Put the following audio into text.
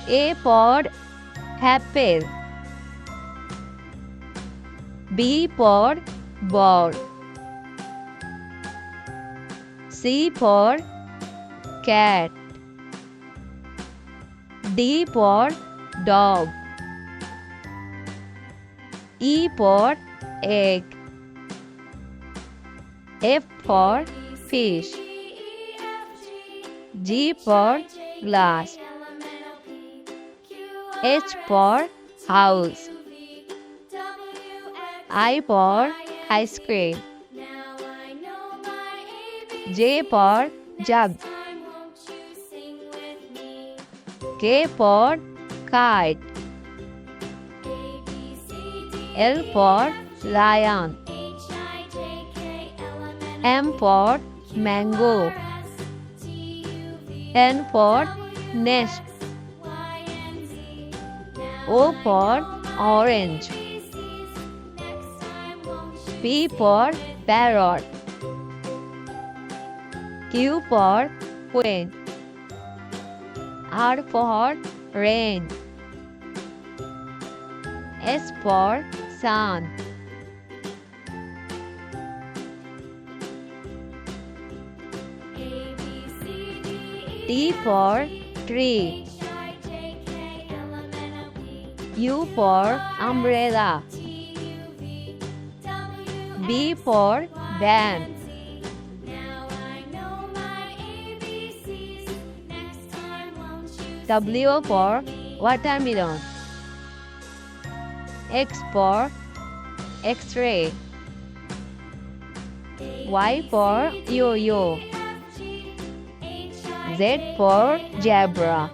A for apple. B for ball. C for cat. D for dog. E for egg. F for fish. G for glass. H for house. I for ice cream. J for jug. K for kite. L for lion. M for mango. N for nest. O for orange. P for parrot. Q for queen. R for rain. S for sun. T for tree. U for umbrella. B for band. W for watermelon. X for X-ray. Y for yo-yo. Z for zebra.